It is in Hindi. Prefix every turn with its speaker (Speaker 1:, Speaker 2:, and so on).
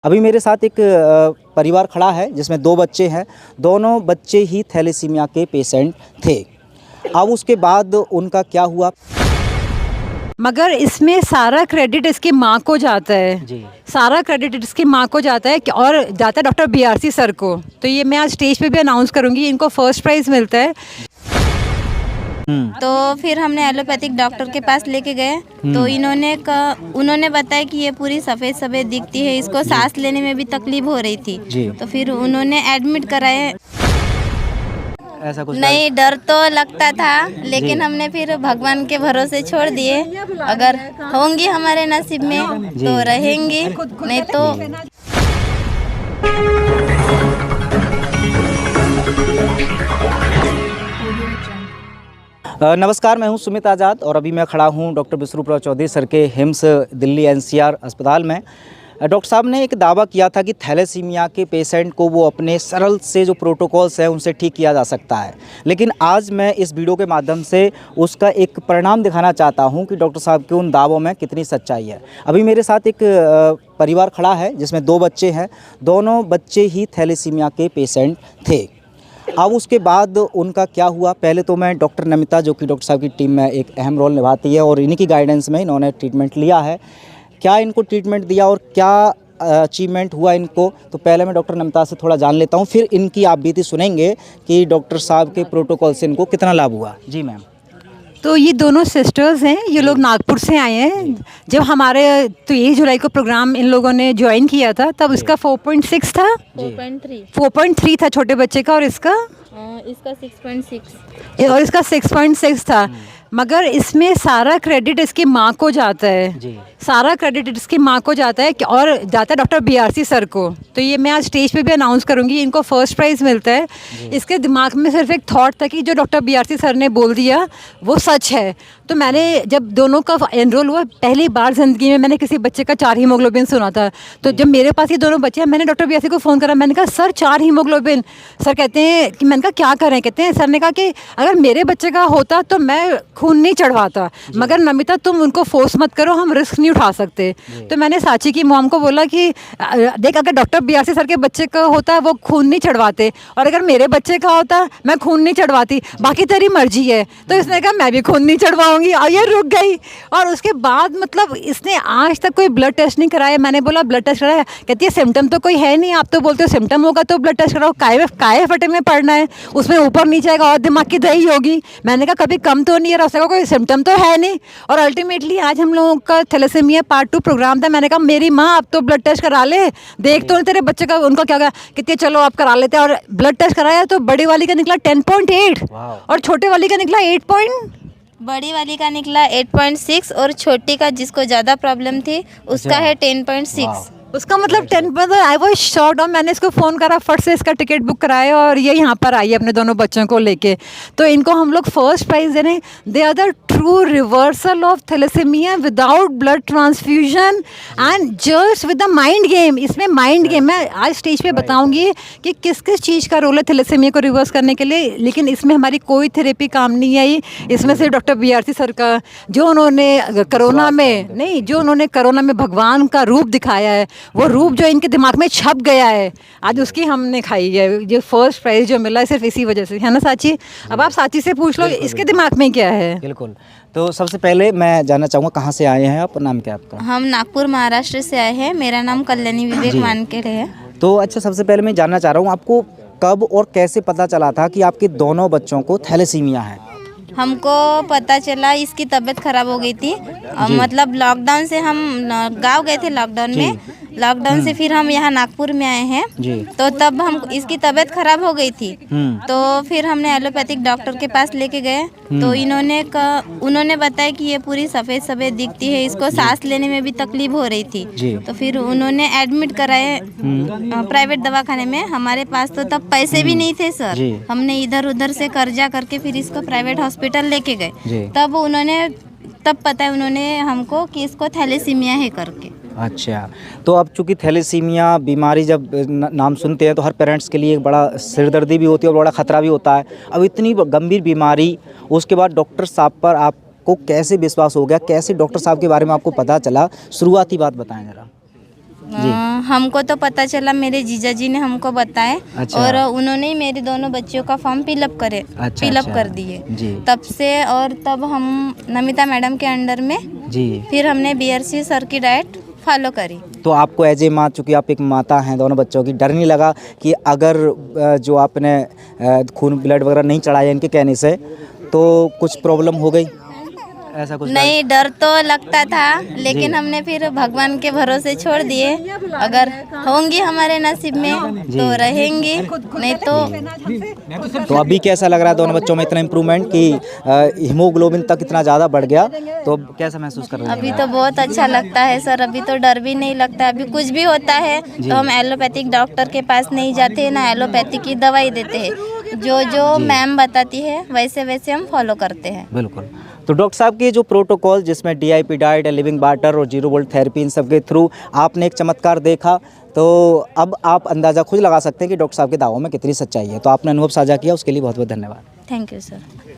Speaker 1: अभी मेरे साथ एक परिवार खड़ा है जिसमें 2 बच्चे हैं। दोनों बच्चे ही थैलेसीमिया के पेशेंट थे। अब उसके बाद उनका क्या हुआ?
Speaker 2: मगर इसमें सारा क्रेडिट इसकी माँ को जाता है
Speaker 1: जी।
Speaker 2: सारा क्रेडिट इसकी माँ को जाता है और जाता है डॉक्टर बीआरसी सर को। तो ये मैं आज स्टेज पे भी अनाउंस करूँगी, इनको फर्स्ट प्राइज़ मिलता है।
Speaker 3: तो फिर हमने एलोपैथिक डॉक्टर के पास लेके गए तो उन्होंने बताया कि ये पूरी सफ़ेद सफ़ेद दिखती है, इसको सांस लेने में भी तकलीफ हो रही थी। तो फिर उन्होंने एडमिट कराए।
Speaker 1: ऐसा कुछ
Speaker 3: नहीं, डर तो लगता था, लेकिन हमने फिर भगवान के भरोसे छोड़ दिए। अगर होंगी हमारे नसीब में तो रहेंगी, नहीं तो
Speaker 1: नमस्कार, मैं हूं सुमित आज़ाद और अभी मैं खड़ा हूं डॉक्टर विष्णुप्रभा चौधरी सर के हिम्स दिल्ली एनसीआर अस्पताल में। डॉक्टर साहब ने एक दावा किया था कि थैलेसीमिया के पेशेंट को वो अपने सरल से जो प्रोटोकॉल्स हैं उनसे ठीक किया जा सकता है, लेकिन आज मैं इस वीडियो के माध्यम से उसका एक परिणाम दिखाना चाहता हूं कि डॉक्टर साहब के उन दावों में कितनी सच्चाई है। अभी मेरे साथ एक परिवार खड़ा है जिसमें 2 बच्चे हैं। दोनों बच्चे ही थैलेसीमिया के पेशेंट थे। अब उसके बाद उनका क्या हुआ? पहले तो मैं डॉक्टर नमिता, जो कि डॉक्टर साहब की टीम में एक अहम रोल निभाती है, और इन्हीं की गाइडेंस में इन्होंने ट्रीटमेंट लिया है। क्या इनको ट्रीटमेंट दिया और क्या अचीवमेंट हुआ इनको, तो पहले मैं डॉक्टर नमिता से थोड़ा जान लेता हूँ, फिर इनकी आप बीती सुनेंगे कि डॉक्टर साहब के प्रोटोकॉल से इनको कितना लाभ हुआ। जी मैम।
Speaker 2: तो ये दोनों सिस्टर्स हैं, ये लोग नागपुर से आए हैं। जब हमारे 23 जुलाई को प्रोग्राम इन लोगों ने ज्वाइन किया था तब इसका 4.6 था, 4.3 था छोटे बच्चे का, और इसका
Speaker 3: 6.6
Speaker 2: और इसका 6.6 था। मगर इसमें सारा क्रेडिट इसकी माँ को जाता है, सारा क्रेडिट इसकी माँ को जाता है और जाता है डॉक्टर बीआरसी सर को। तो ये मैं आज स्टेज पे भी अनाउंस करूँगी, इनको फर्स्ट प्राइज़ मिलता है। इसके दिमाग में सिर्फ एक थॉट था कि जो डॉक्टर बीआरसी सर ने बोल दिया वो सच है। तो मैंने जब दोनों का एनरोल हुआ, पहली बार ज़िंदगी में मैंने किसी बच्चे का 4 हीमोग्लोबिन सुना था। तो जब मेरे पास ये दोनों बच्चे हैं, मैंने डॉक्टर बीआरसी को फ़ोन करा, मैंने कहा सर 4 हीमोग्लोबिन। सर कहते हैं कि, मैंने कहा क्या करें? कहते हैं, सर ने कहा कि अगर मेरे बच्चे का होता तो मैं खून नहीं चढ़वाता, मगर नमिता तुम उनको फोर्स मत करो, हम रिस्क नहीं उठा सकते। तो मैंने साची की मॉम को बोला कि देख, अगर डॉक्टर बीआरसी सर के बच्चे का होता वो खून नहीं चढ़वाते, और अगर मेरे बच्चे का होता मैं खून नहीं चढ़वाती, बाकी तेरी मर्जी है। तो इसने कहा मैं भी खून नहीं चढ़वाऊंगी, और ये रुक गई। और उसके बाद मतलब इसने आज तक कोई ब्लड टेस्ट नहीं कराया। मैंने बोला ब्लड टेस्ट कराया? कहती है सिम्टम तो कोई है नहीं, आप तो बोलते हो सिम्टम होगा तो ब्लड टेस्ट कराओ, काय फटे में पड़ना है, उसमें ऊपर नीचे आएगा और दिमाग की दही होगी। मैंने कहा कभी कम तो नहीं है, उसने कहा कोई सिम्टम तो है नहीं। और अल्टीमेटली आज हम लोगों का थैलेसीमिया पार्ट 2 प्रोग्राम था। मैंने कहा मेरी माँ अब तो ब्लड टेस्ट करा ले, देख तो तेरे बच्चे का उनका क्या गया। कहती है चलो आप करा लेते हैं। और ब्लड टेस्ट कराया तो बड़ी वाली का निकला 10.8 और छोटे वाली का निकला 8
Speaker 3: बड़ी वाली का निकला 8.6 और छोटी का, जिसको ज़्यादा प्रॉब्लम थी, उसका है 10.6।
Speaker 2: उसका मतलब 10। I was short. और मैंने इसको फ़ोन करा, फट से इसका टिकट बुक कराया और ये यहाँ पर आई अपने दोनों बच्चों को लेके। तो इनको हम लोग फर्स्ट प्राइज़ दे रहे हैं। They are the true reversal of thalassaemia without blood transfusion and just with the mind game. इसमें माइंड गेम मैं आज स्टेज पे बताऊंगी कि किस किस चीज़ का रोल है थैलेसीमिया को रिवर्स करने के लिए। लेकिन इसमें हमारी कोई थेरेपी काम नहीं आई। इसमें सिर्फ डॉक्टर बीआरसी सर का, जो उन्होंने कोरोना में भगवान का रूप दिखाया है, वो रूप जो इनके दिमाग में छप गया है, आज उसकी हमने खाई है। ये फर्स्ट प्राइज़ जो मिला है सिर्फ इसी वजह से, है ना साची? अब आप साची से पूछ लो इसके दिमाग में क्या है।
Speaker 1: बिल्कुल। तो सबसे पहले मैं जानना चाहूँगा कहाँ से आए हैं आप, नाम क्या आपका?
Speaker 3: हम नागपुर महाराष्ट्र से आए हैं। मेरा नाम कल्याणी विवेक मानकेड़े है।
Speaker 1: तो अच्छा, सबसे पहले मैं जानना चाह रहा हूँ आपको कब और कैसे पता चला था कि आपके दोनों बच्चों को थैलेसीमिया है?
Speaker 3: हमको पता चला इसकी तबीयत खराब हो गई थी। मतलब लॉकडाउन से हम गांव गए थे, लॉकडाउन से फिर हम यहाँ नागपुर में आए हैं। तो तब हम इसकी तबीयत खराब हो गई थी। तो फिर हमने एलोपैथिक डॉक्टर के पास लेके गए तो उन्होंने बताया कि ये पूरी सफ़ेद सफ़ेद दिखती है, इसको सांस लेने में भी तकलीफ हो रही थी। तो फिर उन्होंने एडमिट कराए प्राइवेट दवाखाने में। हमारे पास तो तब पैसे भी नहीं थे सर। हमने इधर उधर से कर्जा करके फिर इसको प्राइवेट हॉस्पिटल लेके गए। तब पता है उन्होंने हमको कि इसको थैलेसीमिया है करके।
Speaker 1: अच्छा, तो अब चूँकि थैलेसीमिया बीमारी जब नाम सुनते हैं तो हर पेरेंट्स के लिए एक बड़ा सिरदर्दी भी होती है और बड़ा ख़तरा भी होता है। अब इतनी गंभीर बीमारी, उसके बाद डॉक्टर साहब पर आपको कैसे विश्वास हो गया? कैसे डॉक्टर साहब के बारे में आपको पता चला? शुरुआती बात बताएं ज़रा।
Speaker 3: हमको तो पता चला, मेरे जीजा जी ने हमको बताए।
Speaker 1: अच्छा।
Speaker 3: और उन्होंने ही मेरे दोनों बच्चियों का फॉर्म फिलअप
Speaker 1: अच्छा।
Speaker 3: कर दिए
Speaker 1: जी
Speaker 3: तब से। और तब हम नमिता मैडम के अंडर में
Speaker 1: जी।
Speaker 3: फिर हमने BRC सर की डाइट फॉलो करी।
Speaker 1: तो आपको एज ए माँ, चूँकि आप एक माता हैं दोनों बच्चों की, डर नहीं लगा कि अगर जो आपने खून ब्लड वगैरह नहीं चढ़ाया इनके कहने से तो कुछ प्रॉब्लम हो गई, ऐसा कुछ?
Speaker 3: नहीं, डर तो लगता था, लेकिन हमने फिर भगवान के भरोसे छोड़ दिए। अगर होंगी हमारे नसीब में तो रहेंगी, नहीं तो
Speaker 1: अभी कैसा लग रहा है दोनों बच्चों में इतना इम्प्रूवमेंट कि हीमोग्लोबिन तक इतना ज़्यादा बढ़ गया, तो कैसा महसूस कर रहे हैं?
Speaker 3: अभी तो बहुत अच्छा लगता है सर। अभी तो डर भी नहीं लगता। अभी कुछ भी होता है तो हम एलोपैथिक डॉक्टर के पास नहीं जाते, ना एलोपैथी की दवाई देते हैं। जो मैम बताती है वैसे वैसे हम फॉलो करते हैं।
Speaker 1: बिल्कुल। तो डॉक्टर साहब के जो प्रोटोकॉल, जिसमें DIP डाइट, लिविंग वाटर और 0 वोल्ट थेरेपी, इन सब के थ्रू आपने एक चमत्कार देखा, तो अब आप अंदाज़ा खुद लगा सकते हैं कि डॉक्टर साहब के दावों में कितनी सच्चाई है। तो आपने अनुभव साझा किया, उसके लिए बहुत बहुत धन्यवाद।
Speaker 3: Thank you sir.